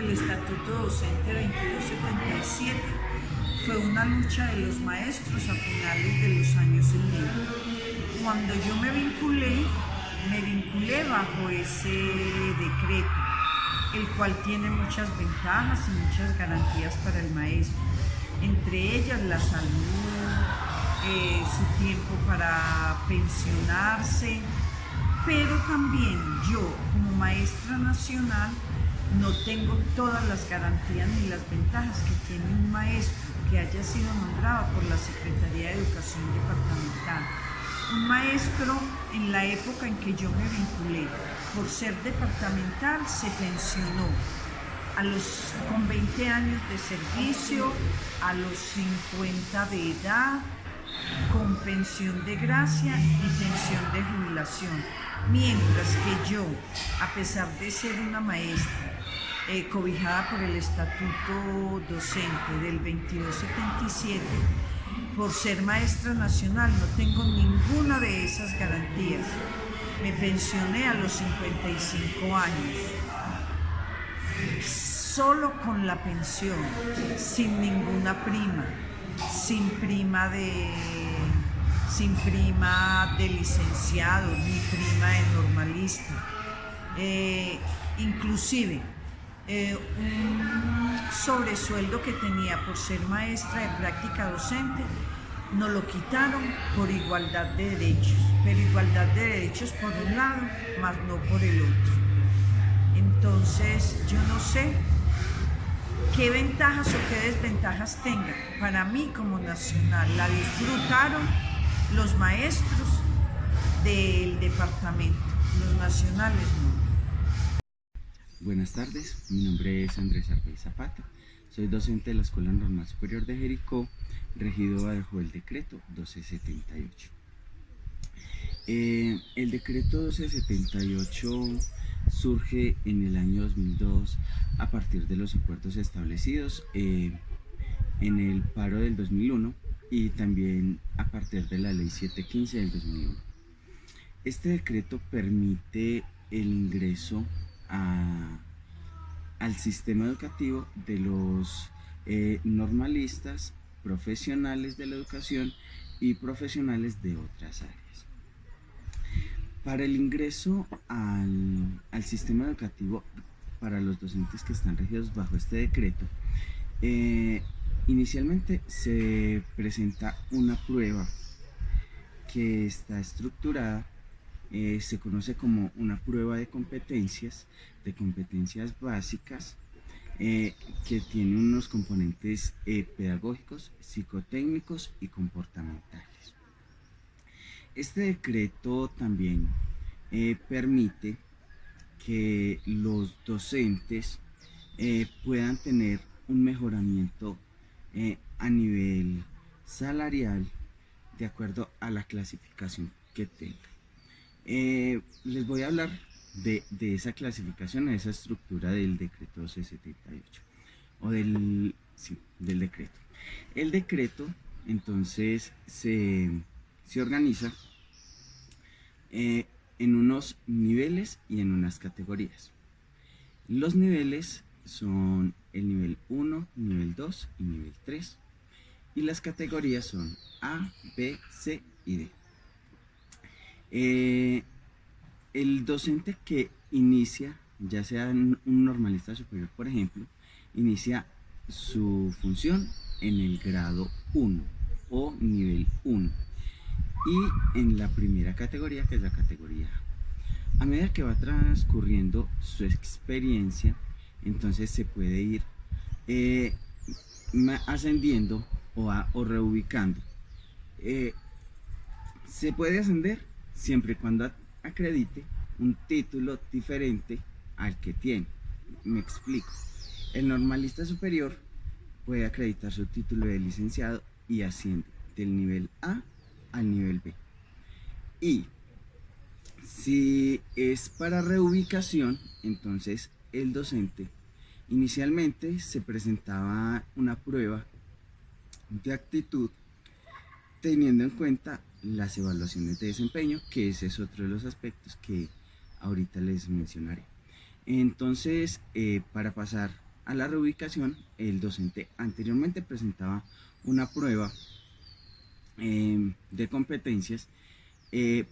del Estatuto Docente 2277 fue una lucha de los maestros a finales de los años 70. Cuando yo me vinculé bajo ese decreto, el cual tiene muchas ventajas y muchas garantías para el maestro, entre ellas la salud, su tiempo para pensionarse, pero también yo como maestra nacional no tengo todas las garantías ni las ventajas que tiene un maestro que haya sido nombrado por la Secretaría de Educación Departamental. Un maestro en la época en que yo me vinculé, por ser departamental, se pensionó con 20 años de servicio, a los 50 de edad, con pensión de gracia y pensión de jubilación. Mientras que yo, a pesar de ser una maestra, cobijada por el Estatuto Docente del 2277, por ser maestra nacional no tengo ninguna de esas garantías. Me pensioné a los 55 años, solo con la pensión, sin ninguna prima, sin prima de licenciado, ni prima de normalista. Inclusive un sobresueldo que tenía por ser maestra de práctica docente nos lo quitaron por igualdad de derechos, pero igualdad de derechos por un lado, más no por el otro. Entonces yo no sé qué ventajas o qué desventajas tenga. Para mí como nacional la disfrutaron los maestros del departamento, los nacionales no. Buenas tardes, mi nombre es Andrés Arvey Zapata, soy docente de la Escuela Normal Superior de Jericó, regido bajo el decreto 1278. El decreto 1278 surge en el año 2002 a partir de los acuerdos establecidos en el paro del 2001 y también a partir de la ley 715 del 2001. Este decreto permite el ingreso al sistema educativo de los normalistas, profesionales de la educación y profesionales de otras áreas. Para el ingreso al sistema educativo para los docentes que están regidos bajo este decreto, inicialmente se presenta una prueba que está estructurada, se conoce como una prueba de competencias básicas, que tiene unos componentes pedagógicos, psicotécnicos y comportamentales. Este decreto también permite que los docentes puedan tener un mejoramiento a nivel salarial de acuerdo a la clasificación que tengan. Les voy a hablar de esa clasificación, de esa estructura del decreto 1278 o del decreto. El decreto entonces se organiza en unos niveles y en unas categorías. Los niveles son el nivel 1, nivel 2 y nivel 3, y las categorías son A, B, C y D. El docente que inicia, ya sea un normalista superior, por ejemplo, inicia su función en el grado 1 o nivel 1 y en la primera categoría, que es la categoría A. A medida que va transcurriendo su experiencia, entonces se puede ir ascendiendo o reubicando. Se puede ascender siempre y cuando acredite un título diferente al que tiene. Me explico. El normalista superior puede acreditar su título de licenciado y asciende del nivel A al nivel B. Y si es para reubicación, entonces el docente inicialmente se presentaba una prueba de actitud teniendo en cuenta las evaluaciones de desempeño, que ese es otro de los aspectos que ahorita les mencionaré. Entonces, para pasar a la reubicación, el docente anteriormente presentaba una prueba de competencias que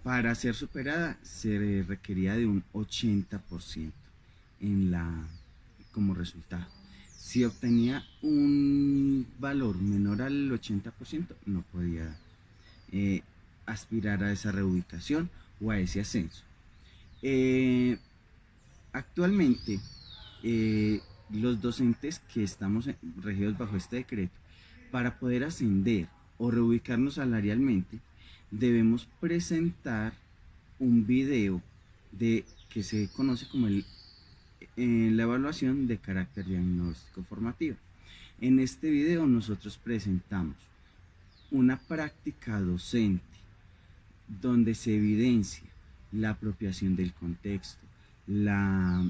para ser superada se requería de un 80% como resultado. Si obtenía un valor menor al 80%, no podía aspirar a esa reubicación o a ese ascenso. Actualmente, los docentes que estamos regidos bajo este decreto, para poder ascender o reubicarnos salarialmente, debemos presentar un video que se conoce como la evaluación de carácter diagnóstico formativo. En este video nosotros presentamos una práctica docente donde se evidencia la apropiación del contexto, la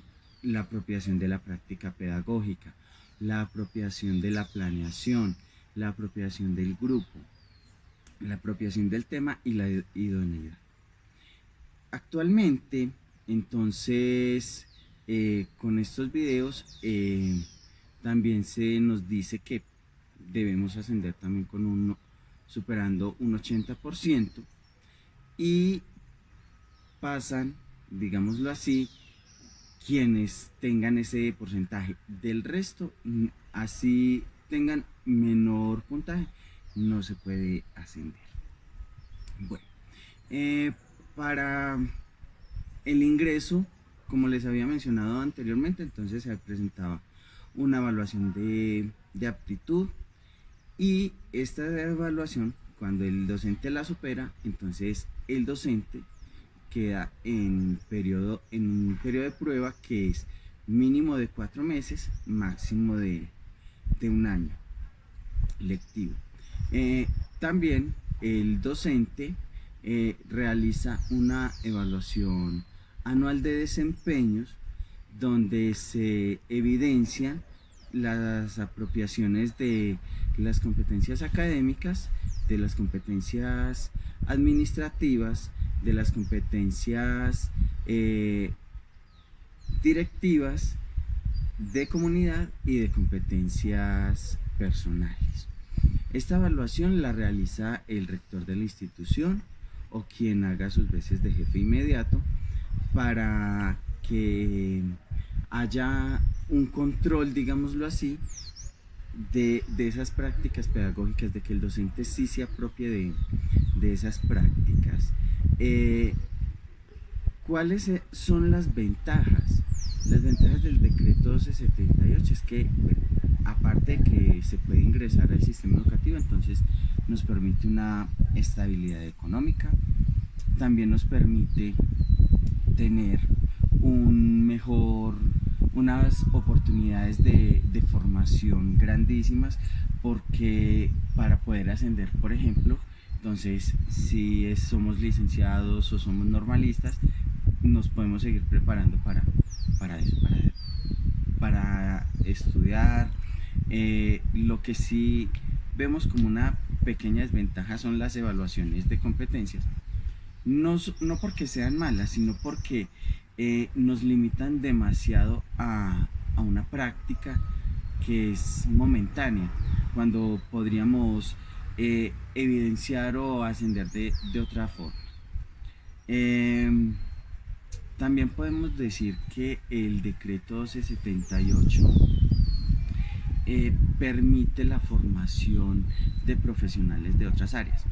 apropiación de la práctica pedagógica, la apropiación de la planeación, la apropiación del grupo, la apropiación del tema y la idoneidad. Actualmente, entonces, con estos videos también se nos dice que debemos ascender también superando un 80%, y pasan, digámoslo así, quienes tengan ese porcentaje. Del resto, así tengan menor puntaje, no se puede ascender. Bueno, para el ingreso, como les había mencionado anteriormente, entonces se presentaba una evaluación de aptitud, y esta evaluación, cuando el docente la supera, entonces el docente queda en un periodo de prueba que es mínimo de 4 meses, máximo de 1 año lectivo. También el docente realiza una evaluación anual de desempeños, donde se evidencian las apropiaciones de las competencias académicas, de las competencias administrativas, de las competencias directivas, de comunidad y de competencias personales. Esta evaluación la realiza el rector de la institución o quien haga sus veces de jefe inmediato, para que haya un control, digámoslo así, de esas prácticas pedagógicas, de que el docente sí se apropie de esas prácticas. ¿Cuáles son las ventajas? Las ventajas del decreto 1278 es que, bueno, aparte de que se puede ingresar al sistema educativo, entonces nos permite una estabilidad económica, también nos permite tener unas oportunidades de formación grandísimas, porque para poder ascender, por ejemplo, entonces si somos licenciados o somos normalistas, nos podemos seguir preparando para eso, para estudiar. Lo que sí vemos como una pequeña desventaja son las evaluaciones de competencias, no porque sean malas, sino porque nos limitan demasiado a una práctica que es momentánea, cuando podríamos evidenciar o ascender de otra forma. También podemos decir que el decreto 1278 permite la formación de profesionales de otras áreas.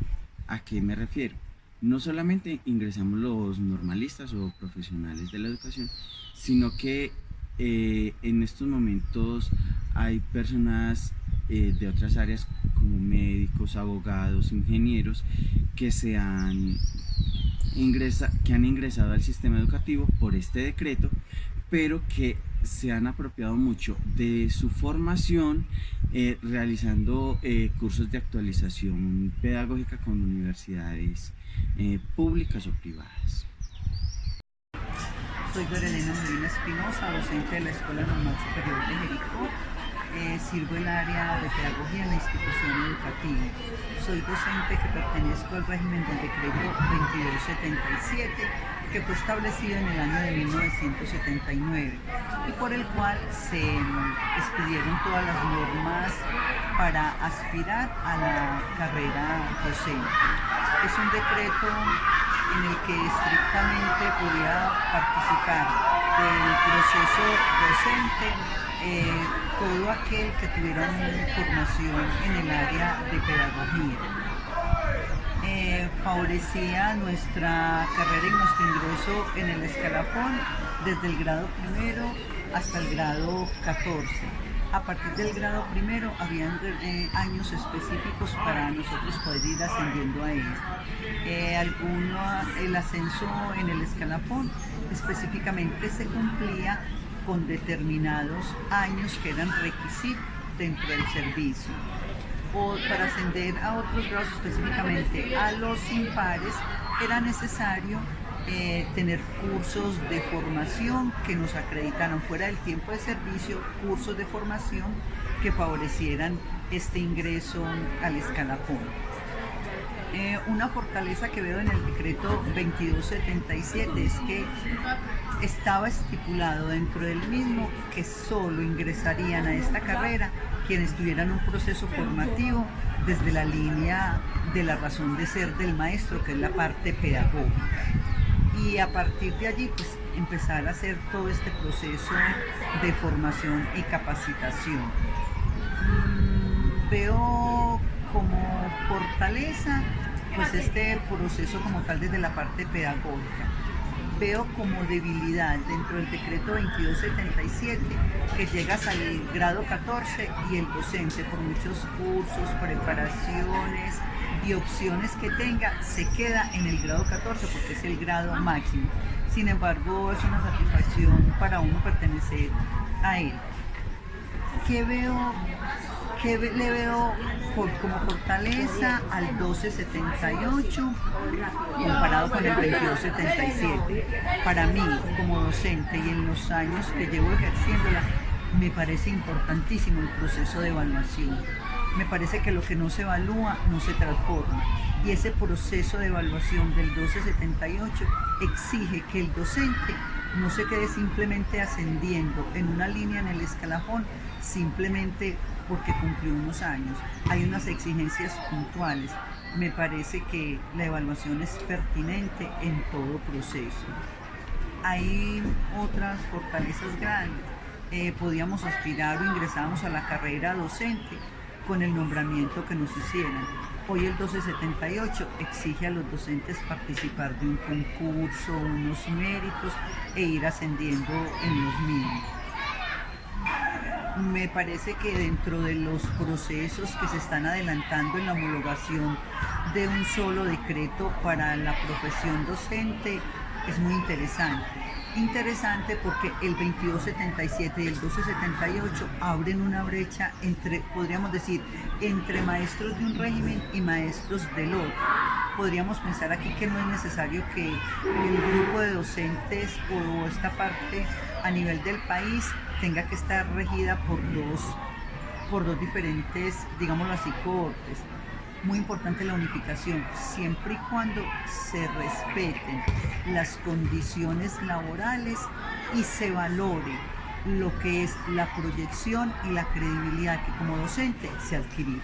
¿A qué me refiero? No solamente ingresamos los normalistas o profesionales de la educación, sino que en estos momentos hay personas de otras áreas como médicos, abogados, ingenieros que han ingresado al sistema educativo por este decreto, pero que se han apropiado mucho de su formación realizando cursos de actualización pedagógica con universidades públicas o privadas. Soy Dorelena Molina Espinosa, docente de la Escuela Normal Superior de Jericó. sirvo el área de pedagogía en la institución educativa. Soy docente que pertenezco al régimen del decreto 2277, que fue establecido en el año de 1979 y por el cual se expidieron todas las normas para aspirar a la carrera docente. Es un decreto en el que estrictamente podía participar del proceso docente todo aquel que tuviera una formación en el área de pedagogía. Favorecía nuestra carrera y nuestro ingreso en el escalafón desde el grado primero hasta el grado 14. A partir del grado primero habían años específicos para nosotros poder ir ascendiendo a él. El ascenso en el escalafón específicamente se cumplía con determinados años que eran requisitos dentro del servicio. O para ascender a otros grados, específicamente a los impares, era necesario tener cursos de formación que nos acreditaran fuera del tiempo de servicio, cursos de formación que favorecieran este ingreso al escalafón. Una fortaleza que veo en el decreto 2277 es que estaba estipulado dentro del mismo que solo ingresarían a esta carrera quienes tuvieran un proceso formativo desde la línea de la razón de ser del maestro, que es la parte pedagógica. Y a partir de allí, pues, empezar a hacer todo este proceso de formación y capacitación. Veo como fortaleza, pues, este proceso como tal desde la parte pedagógica. Veo como debilidad dentro del decreto 2277 que llegas al grado 14 y el docente, por muchos cursos, preparaciones y opciones que tenga, se queda en el grado 14 porque es el grado máximo. Sin embargo, es una satisfacción para uno pertenecer a él. ¿Qué le veo como fortaleza al 1278 comparado con el 2277? Para mí, como docente y en los años que llevo ejerciéndola, me parece importantísimo el proceso de evaluación. Me parece que lo que no se evalúa no se transforma. Y ese proceso de evaluación del 1278 exige que el docente no se quede simplemente ascendiendo en una línea en el escalafón simplemente porque cumplió unos años. Hay unas exigencias puntuales. Me parece que la evaluación es pertinente en todo proceso. Hay otras fortalezas grandes. Podíamos aspirar o ingresamos a la carrera docente con el nombramiento que nos hicieran. Hoy el 1278 exige a los docentes participar de un concurso, unos méritos e ir ascendiendo en los mismos. Me parece que dentro de los procesos que se están adelantando en la homologación de un solo decreto para la profesión docente es muy interesante. Interesante porque el 2277 y el 1278 abren una brecha entre, podríamos decir, entre maestros de un régimen y maestros del otro. Podríamos pensar aquí que no es necesario que el grupo de docentes o esta parte a nivel del país tenga que estar regida por dos diferentes, digámoslo así, cohortes. Muy importante la unificación, siempre y cuando se respeten las condiciones laborales y se valore lo que es la proyección y la credibilidad que como docente se adquirir.